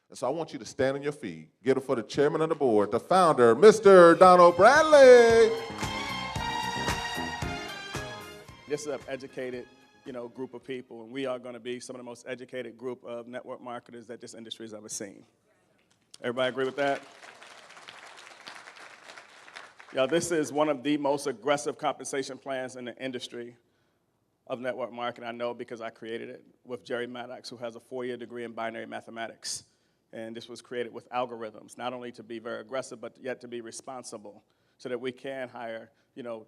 And so I want you to stand on your feet, get it for the chairman of the board, the founder, Mr. Donald Bradley. This is an educated, group of people, and we are going to be some of the most educated group of network marketers that this industry has ever seen. Everybody agree with that? Yeah, this is one of the most aggressive compensation plans in the industry of network marketing. I know because I created it with Jerry Maddox, who has a 4-year degree in binary mathematics. And this was created with algorithms, not only to be very aggressive, but yet to be responsible so that we can hire,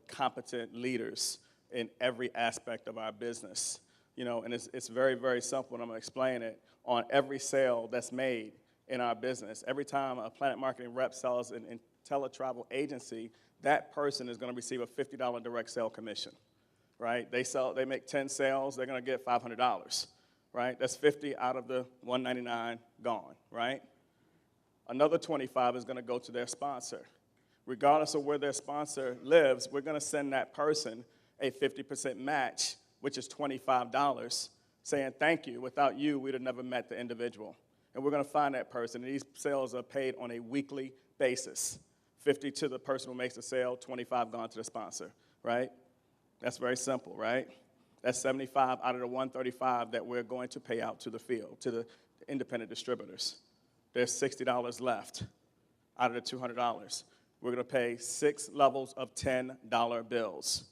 competent leaders in every aspect of our business. And it's very, very simple, and I'm going to explain it. On every sale that's made in our business, every time a PlanNet marketing rep sells an teletravel agency, that person is going to receive a $50 direct sale commission, right? They make 10 sales, they're going to get $500, right? That's 50 out of the 199 gone, right? Another 25 is going to go to their sponsor. Regardless of where their sponsor lives, we're going to send that person a 50% match, which is $25, saying thank you. Without you, we'd have never met the individual. And we're going to find that person. And these sales are paid on a weekly basis. 50 to the person who makes the sale, 25 gone to the sponsor, right? That's very simple, right? That's 75 out of the 135 that we're going to pay out to the field, to the independent distributors. There's $60 left out of the $200. We're going to pay 6 levels of $10 bills.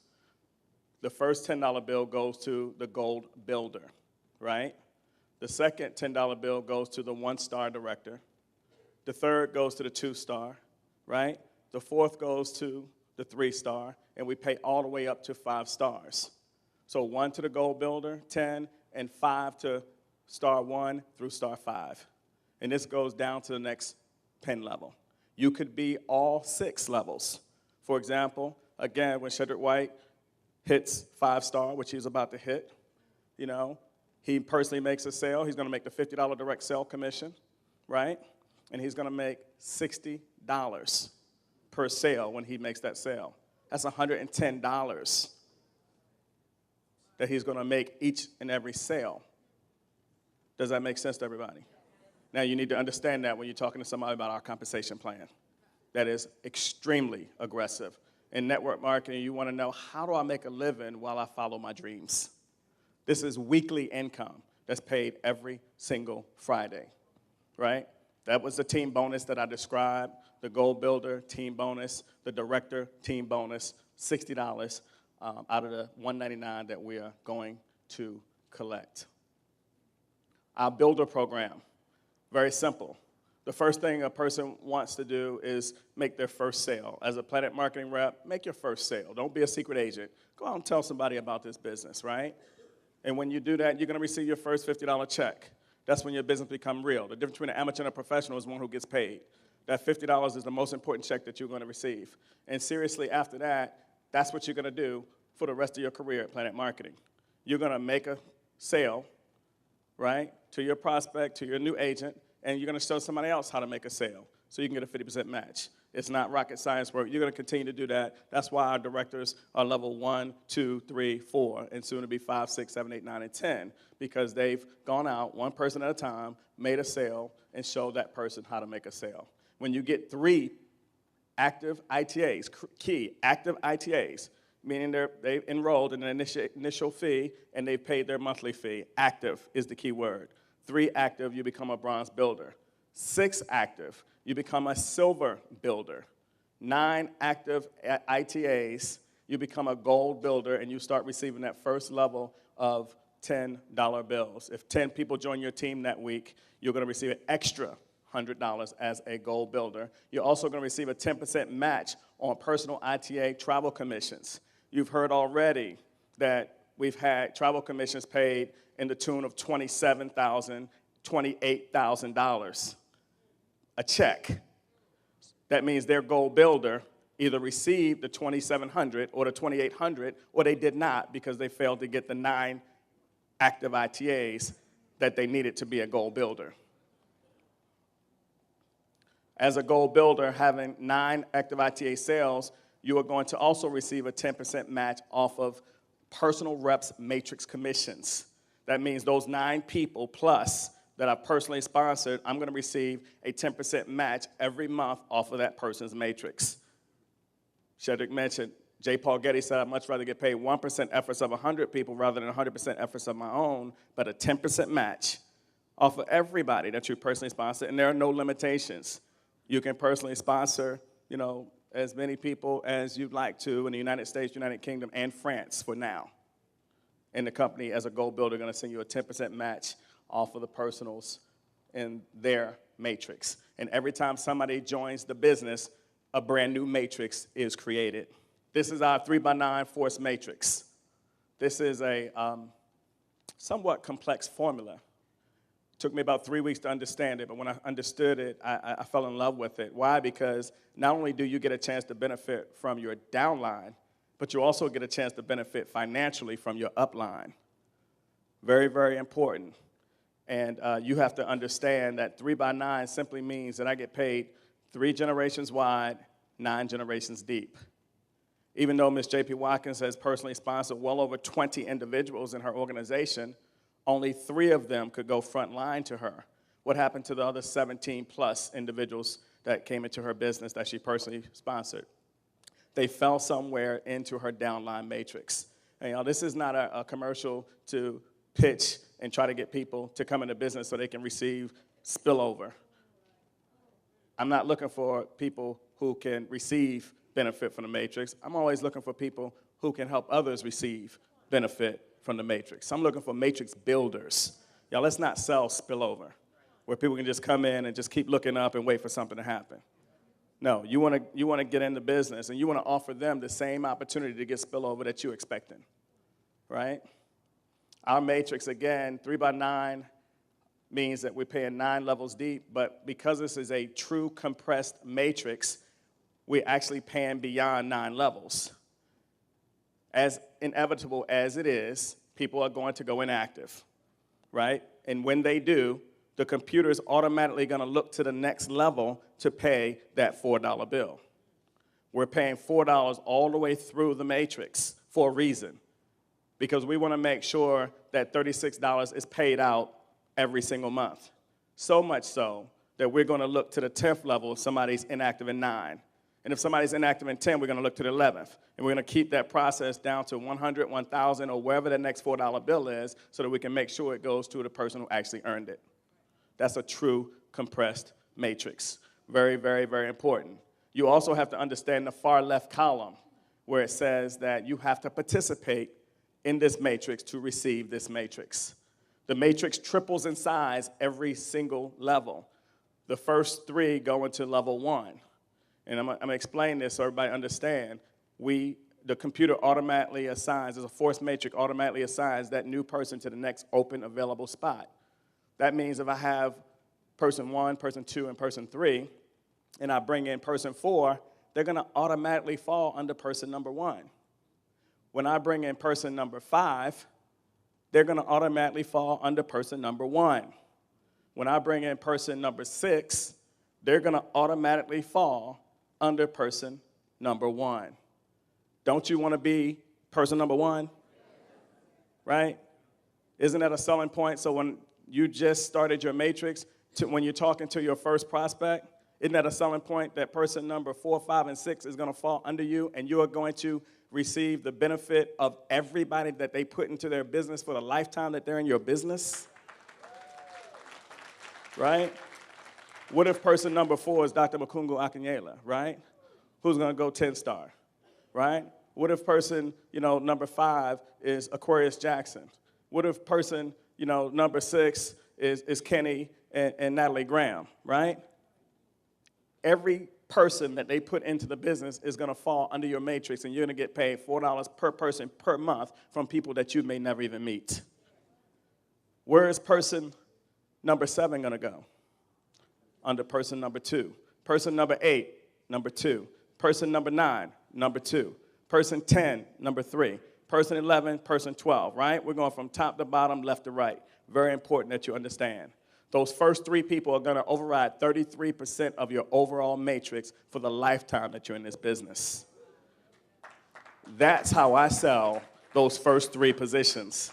The first $10 bill goes to the gold builder, right? The second $10 bill goes to the 1-star director. The third goes to the 2-star, right? The fourth goes to the 3-star, and we pay all the way up to 5 stars. So 1 to the gold builder, 10, and 5 to star 1 through star 5. And this goes down to the next pen level. You could be all 6 levels. For example, again, when Shedrick White hits 5-star, which he's about to hit, he personally makes a sale. He's going to make the $50 direct sale commission, right? And he's going to make $60 per sale when he makes that sale. That's $110 that he's going to make each and every sale. Does that make sense to everybody? Now, you need to understand that when you're talking to somebody about our compensation plan. That is extremely aggressive. In network marketing, you want to know, how do I make a living while I follow my dreams? This is weekly income that's paid every single Friday, right? That was the team bonus that I described, the gold builder team bonus, the director team bonus, $60 out of the $199 that we are going to collect. Our builder program, very simple. The first thing a person wants to do is make their first sale. As a PlanNet marketing rep, make your first sale. Don't be a secret agent. Go out and tell somebody about this business, right? And when you do that, you're going to receive your first $50 check. That's when your business becomes real. The difference between an amateur and a professional is one who gets paid. That $50 is the most important check that you're going to receive. And seriously, after that, that's what you're going to do for the rest of your career at PlanNet marketing. You're going to make a sale, right, to your prospect, to your new agent, and you're going to show somebody else how to make a sale so you can get a 50% match. It's not rocket science work. You're going to continue to do that. That's why our directors are level 1, 2, 3, 4, and soon to be 5, 6, 7, 8, 9, and 10, because they've gone out one person at a time, made a sale, and showed that person how to make a sale. When you get 3 active ITAs, key active ITAs, meaning they've enrolled in an initial fee and they've paid their monthly fee. Active is the key word. 3 active, you become a bronze builder. 6 active, you become a silver builder. 9 active ITAs, you become a gold builder, and you start receiving that first level of $10 bills. If 10 people join your team that week, you're going to receive an extra $100 as a gold builder. You're also going to receive a 10% match on personal ITA travel commissions. You've heard already that we've had travel commissions paid in the tune of $27,000, $28,000 a check. That means their gold builder either received the $2,700 or the $2,800, or they did not because they failed to get the 9 active ITAs that they needed to be a gold builder. As a gold builder, having 9 active ITA sales, you are going to also receive a 10% match off of personal reps matrix commissions. That means those 9 people plus that I've personally sponsored, I'm going to receive a 10% match every month off of that person's matrix. Shedrick mentioned, J. Paul Getty said, I'd much rather get paid 1% efforts of 100 people rather than 100% efforts of my own, but a 10% match off of everybody that you personally sponsor, and there are no limitations. You can personally sponsor, as many people as you'd like to in the United States, United Kingdom, and France for now. And the company, as a goal builder, going to send you a 10% match off of the personals in their matrix. And every time somebody joins the business, a brand new matrix is created. This is our 3x9 force matrix. This is a somewhat complex formula. It took me about 3 weeks to understand it, but when I understood it, I fell in love with it. Why? Because not only do you get a chance to benefit from your downline, but you also get a chance to benefit financially from your upline. Very, very important. And you have to understand that 3x9 simply means that I get paid 3 generations wide, 9 generations deep. Even though Ms. J.P. Watkins has personally sponsored well over 20 individuals in her organization, only 3 of them could go front line to her. What happened to the other 17-plus individuals that came into her business that she personally sponsored? They fell somewhere into her downline matrix. And, this is not a commercial to pitch and try to get people to come into business so they can receive spillover. I'm not looking for people who can receive benefit from the matrix. I'm always looking for people who can help others receive benefit from the matrix. I'm looking for matrix builders. Y'all, let's not sell spillover, where people can just come in and just keep looking up and wait for something to happen. No, you want to get into business, and you want to offer them the same opportunity to get spillover that you're expecting, right? Our matrix, again, 3x9 means that we're paying 9 levels deep, but because this is a true compressed matrix, we're actually paying beyond 9 levels. As inevitable as it is, people are going to go inactive, right? And when they do, the computer is automatically going to look to the next level to pay that $4 bill. We're paying $4 all the way through the matrix for a reason, because we want to make sure that $36 is paid out every single month. So much so that we're going to look to the 10th level if somebody's inactive in 9. And if somebody's inactive in 10, we're going to look to the 11th. And we're going to keep that process down to 100, 1,000, or wherever the next $4 bill is so that we can make sure it goes to the person who actually earned it. That's a true compressed matrix. Very, very, very important. You also have to understand the far left column where it says that you have to participate in this matrix to receive this matrix. The matrix triples in size every single level. The first 3 go into level 1. And I'm going to explain this so everybody understand. The computer automatically assigns, as a force matrix, automatically assigns that new person to the next open available spot. That means if I have person 1, person 2, and person 3, and I bring in person 4, they're going to automatically fall under person number 1. When I bring in person number 5, they're going to automatically fall under person number 1. When I bring in person number 6, they're going to automatically fall under person number 1. Don't you want to be person number 1? Right? Isn't that a selling point? So when you just started your matrix, when you're talking to your first prospect, isn't that a selling point that person number 4, 5, and 6 is going to fall under you, and you are going to receive the benefit of everybody that they put into their business for the lifetime that they're in your business? Right? What if person number 4 is Dr. Makungu Akinyela, right? Who's going to go 10-star, right? What if person, number 5 is Aquarius Jackson? What if person, number 6 is Kenny and Natalie Graham, right? Every person that they put into the business is going to fall under your matrix, and you're going to get paid $4 per person per month from people that you may never even meet. Where is person number 7 going to go? Under person number 2. Person number 8, number 2. Person number 9, number 2. Person 10, number 3. Person 11, person 12, right? We're going from top to bottom, left to right. Very important that you understand. Those first 3 people are going to override 33% of your overall matrix for the lifetime that you're in this business. That's how I sell those first 3 positions.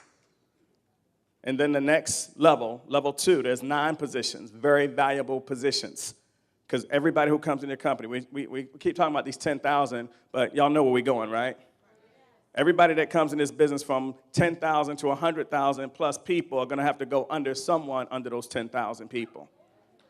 And then the next level, level 2, there's 9 positions, very valuable positions. Because everybody who comes in your company, we keep talking about these 10,000, but y'all know where we're going, right? Everybody that comes in this business from 10,000 to 100,000 plus people are going to have to go under someone under those 10,000 people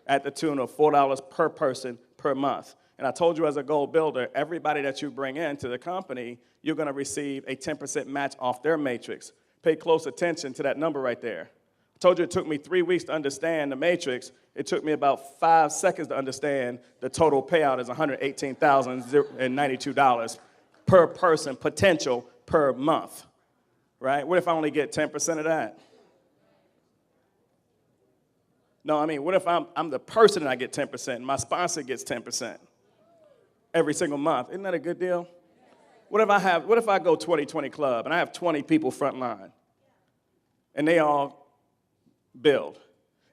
at the tune of $4 per person per month. And I told you as a goal builder, everybody that you bring into the company, you're going to receive a 10% match off their matrix. Pay close attention to that number right there. I told you it took me 3 weeks to understand the matrix. It took me about 5 seconds to understand the total payout is $118,092 per person potential per month, right? What if I only get 10% of that? No, I mean, what if I'm the person and I get 10% and my sponsor gets 10% every single month? Isn't that a good deal? What if I go 20-20 club and I have 20 people front line and they all build?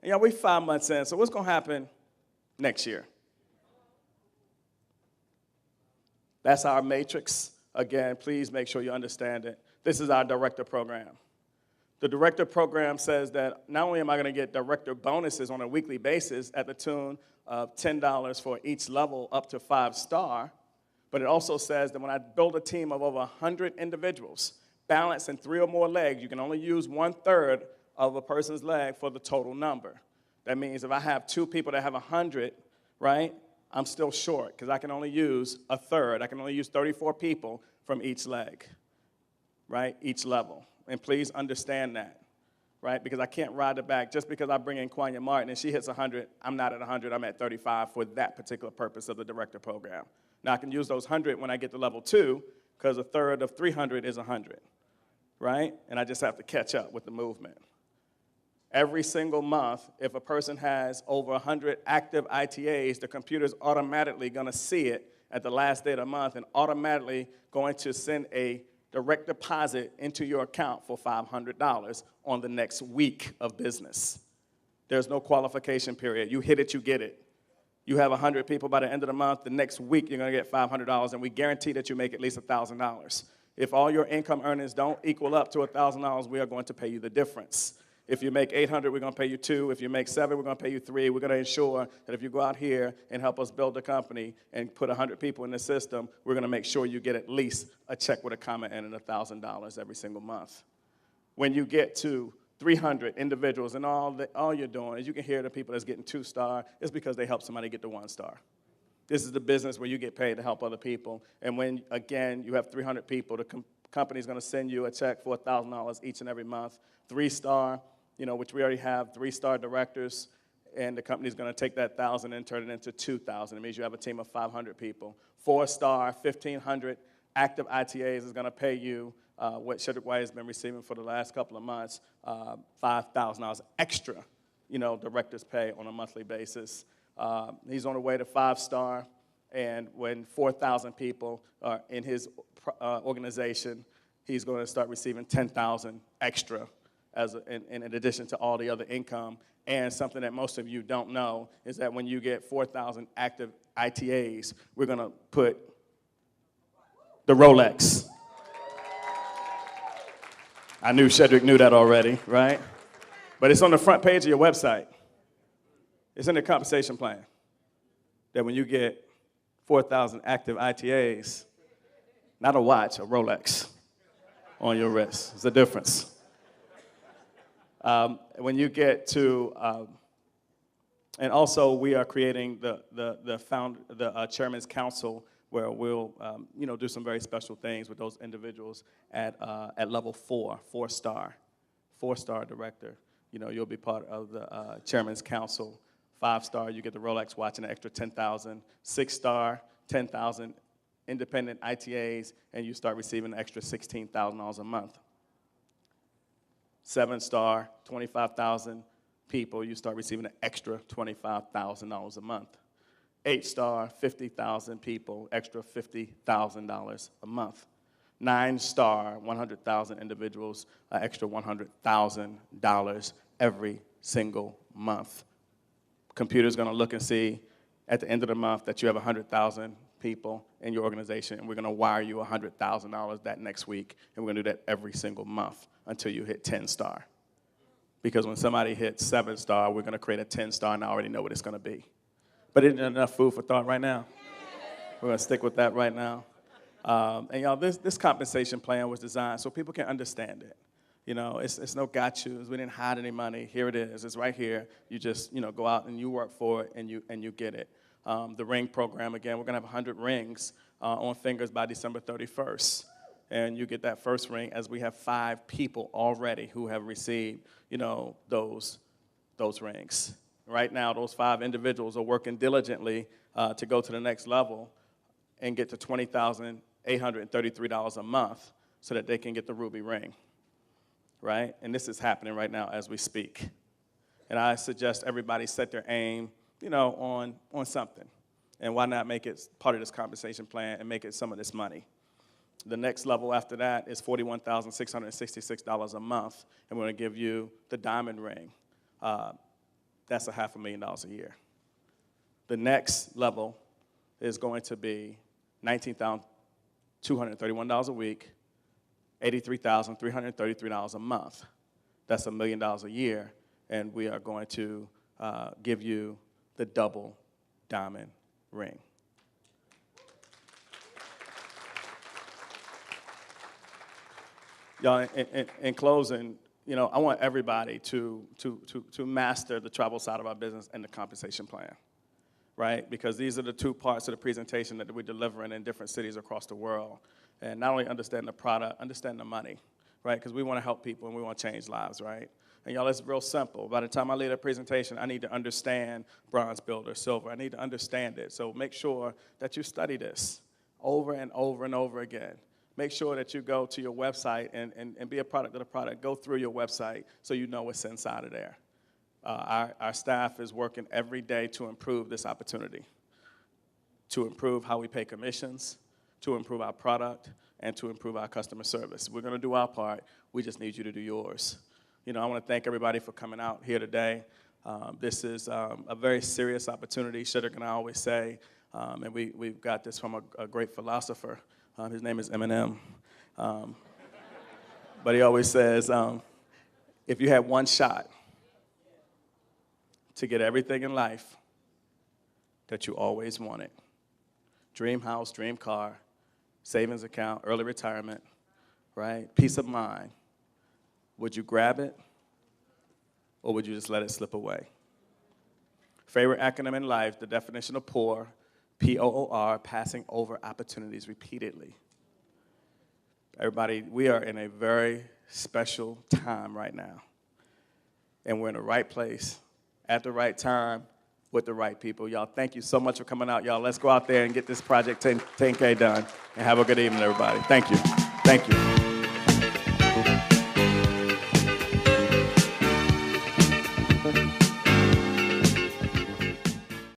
And we're 5 months in, so what's going to happen next year? That's our matrix. Again, please make sure you understand it. This is our director program. The director program says that not only am I going to get director bonuses on a weekly basis at the tune of $10 for each level up to 5-star, but it also says that when I build a team of over 100 individuals, balanced in 3 or more legs, you can only use 1/3 of a person's leg for the total number. That means if I have 2 people that have 100, right, I'm still short because I can only use 1/3. I can only use 34 people from each leg, right, each level. And please understand that, right, because I can't ride the back. Just because I bring in Quanya Martin and she hits 100, I'm not at 100, I'm at 35 for that particular purpose of the director program. Now, I can use those 100 when I get to level 2 because 1/3 of 300 is 100, right? And I just have to catch up with the movement. Every single month, if a person has over 100 active ITAs, the computer's automatically going to see it at the last day of the month and automatically going to send a direct deposit into your account for $500 on the next week of business. There's no qualification period. You hit it, you get it. You have 100 people by the end of the month, the next week you're going to get $500, and we guarantee that you make at least $1,000. If all your income earnings don't equal up to $1,000, we are going to pay you the difference. If you make 800, we're going to pay you 2. If you make 7, we're going to pay you 3. We're going to ensure that if you go out here and help us build a company and put 100 people in the system, we're going to make sure you get at least a check with a comma and $1,000 every single month. When you get to 300 individuals and all you're doing is you can hear the people that's getting 2-star, it's because they help somebody get to 1-star. This is the business where you get paid to help other people. And when, again, you have 300 people, the company's going to send you a check for $1,000 each and every month. 3-star, which we already have 3-star directors, and the company's going to take that 1,000 and turn it into 2,000. It means you have a team of 500 people. 4-star, 1,500 active ITAs is going to pay you what Shedrick White has been receiving for the last couple of months, $5,000 extra, director's pay on a monthly basis. He's on the way to 5-star, and when 4,000 people are in his organization, he's going to start receiving $10,000 extra in addition to all the other income. And something that most of you don't know is that when you get 4,000 active ITAs, we're going to put the Rolex. I knew Shedrick knew that already, right? But it's on the front page of your website. It's in the compensation plan that when you get 4,000 active ITAs, not a watch, a Rolex on your wrist. It's a difference. When you get to, and also we are creating the Chairman's Council where we'll, do some very special things with those individuals at level 4-star director. You'll be part of the Chairman's Council. 5-star, you get the Rolex watch and an extra $10,000. 6-star, 10,000 independent ITAs, and you start receiving an extra $16,000 a month. 7-star, 25,000 people, you start receiving an extra $25,000 a month. 8-star, 50,000 people, extra $50,000 a month. 9-star, 100,000 individuals, extra $100,000 every single month. Computer's going to look and see at the end of the month that you have 100,000 people in your organization, and we're going to wire you $100,000 that next week, and we're going to do that every single month until you hit 10-star. Because when somebody hits 7-star, we're going to create a 10-star, and I already know what it's going to be. But isn't enough food for thought right now? We're going to stick with that right now. And y'all, this compensation plan was designed so people can understand it. You know, it's no got yous. We didn't hide any money. Here it is. It's right here. You just, go out and you work for it, and you get it. The ring program, again, we're going to have 100 rings on fingers by December 31st. And you get that first ring, as we have 5 people already who have received, those rings. Right now, those 5 individuals are working diligently to go to the next level and get to $20,833 a month so that they can get the ruby ring, right? And this is happening right now as we speak. And I suggest everybody set their aim, on something. And why not make it part of this compensation plan and make it some of this money? The next level after that is $41,666 a month, and we're going to give you the diamond ring. That's $500,000 a year. The next level is going to be $19,231 a week, $83,333 a month. That's $1 million a year, and we are going to give you the double diamond ring. Y'all, in closing, I want everybody to master the travel side of our business and the compensation plan, right? Because these are the 2 parts of the presentation that we're delivering in different cities across the world. And not only understand the product, understand the money, right? Because we want to help people and we want to change lives, right? And y'all, it's real simple. By the time I lead a presentation, I need to understand bronze, builder, silver. I need to understand it. So make sure that you study this over and over and over again. Make sure that you go to your website and be a product of the product. Go through your website so you know what's inside of there. Our staff is working every day to improve this opportunity, to improve how we pay commissions, to improve our product, and to improve our customer service. We're going to do our part. We just need you to do yours. I want to thank everybody for coming out here today. This is a very serious opportunity, Shidduch and I always say, and we've got this from a great philosopher. His name is Eminem. But he always says, if you had one shot to get everything in life that you always wanted, dream house, dream car, savings account, early retirement, right, peace of mind, would you grab it or would you just let it slip away? Favorite acronym in life, the definition of poor, P-O-O-R, passing over opportunities repeatedly. Everybody, we are in a very special time right now. And we're in the right place, at the right time, with the right people. Y'all, thank you so much for coming out. Y'all, let's go out there and get this project 10K done. And have a good evening, everybody. Thank you. Thank you.